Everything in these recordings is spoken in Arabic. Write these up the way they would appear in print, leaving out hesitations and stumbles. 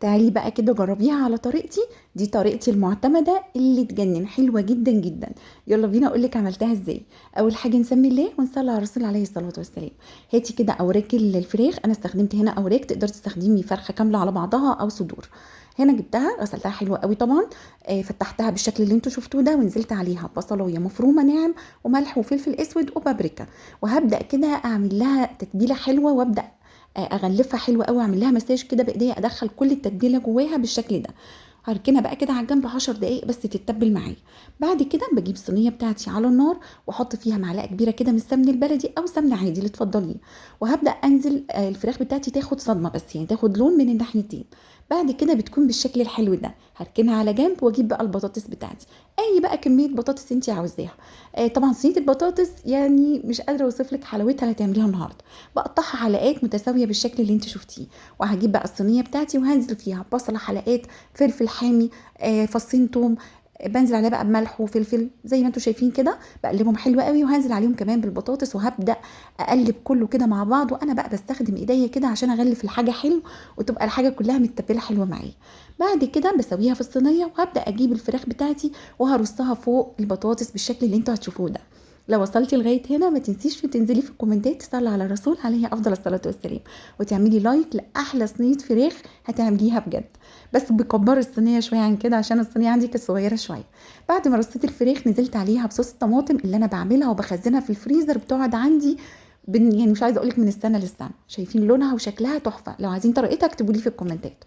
تعالي بقى كده جربيها على طريقتي. دي طريقتي المعتمدة اللي تجنن، حلوة جدا جدا. يلا بينا اقولك عملتها ازاي. اول حاجة نسمي الله ونصلي على الرسول عليه الصلاة والسلام. هاتي كده اوراق الفراخ، انا استخدمت هنا اوراق، تقدر تستخدمي فرخة كاملة على بعضها او صدور. هنا جبتها غسلتها حلوة قوي طبعا. فتحتها بالشكل اللي انتوا شفتوه ده، ونزلت عليها بصلايه مفرومه ناعم وملح وفلفل اسود وبابريكا. وهبدا كده اعمل لها تتبيله حلوه، وابدا اغلفها حلوه قوي، اعمل لها مساج كده بايديا، ادخل كل التتبيله جواها بالشكل ده. هركنها بقى كده على الجنب 10 دقايق بس تتبل معايا. بعد كده بجيب الصينيه بتاعتي على النار، واحط فيها معلقه كبيره كده من السمن البلدي او سمن عادي اللي تفضليه. وهبدا انزل الفراخ بتاعتي تاخد صدمه بس، يعني تاخد لون من الناحيتين. بعد كده بتكون بالشكل الحلو ده. هركنها على جنب واجيب بقى البطاطس بتاعتي، اي بقى كميه بطاطس انت عاوزاها. طبعا صينيه البطاطس يعني مش قادره اوصف لك حلاوتها اللي هتعمليها النهارده. بقطعها حلقات متساويه بالشكل اللي انت شفتيه. وهجيب بقى الصينيه بتاعتي وهنزل فيها بصله حلقات، فلفل حامي، فصين توم. بنزل عليها بقى بملح وفلفل زي ما انتم شايفين كده، بقلبهم حلو قوي، وهنزل عليهم كمان بالبطاطس، وهبدا اقلب كله كده مع بعض. وانا بقى بستخدم ايديا كده عشان اغلف الحاجه حلو، وتبقى الحاجه كلها متبله حلوه معايا. بعد كده بسويها في الصينيه، وهبدا اجيب الفراخ بتاعتي وهرصها فوق البطاطس بالشكل اللي انتوا هتشوفوه ده. لو وصلتي لغايه هنا ما تنسيش تنزلي في الكومنتات تصلي على الرسول عليه افضل الصلاه والسلام، وتعملي لايك لاحلى صينيه فراخ هتعمليها بجد. بس بكبر الصينيه شويه عن كده عشان الصينيه عندي كانت صغيره شويه. بعد ما رصيت الفراخ نزلت عليها بصوص الطماطم اللي انا بعملها وبخزنها في الفريزر، بتقعد عندي يعني مش عايزه اقولك من السنه للسنه. شايفين لونها وشكلها تحفه، لو عايزين طريقتها اكتبوا لي في الكومنتات.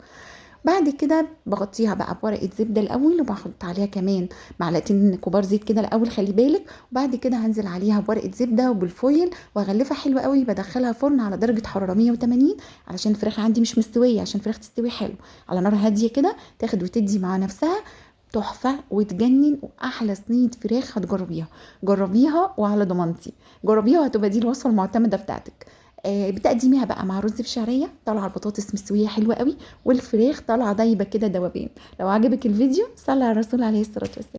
بعد كده بغطيها بقى بورقه زبده الاول، وبحط عليها كمان معلقتين كبار زيت كده الاول خلي بالك. وبعد كده هنزل عليها بورقه زبده وبالفويل واغلفها حلوه قوي. بدخلها فرن على درجه حراره 180 علشان الفراخ عندي مش مستويه، عشان الفراخ تستوي حلو على نار هاديه كده، تاخد وتدي مع نفسها. تحفه وتجنن، واحلى صينيه فراخ هتجربيها. جربيها وعلى ضمانتي. جربيها وهتبقى دي الوصفه المعتمده بتاعتك. بتقدميها بقى مع رز بشعريه، طالعه البطاطس مستويه حلوه قوي، والفراخ طالعه دايبه كده دوبان. لو عجبك الفيديو صلي على الرسول عليه الصلاه والسلام.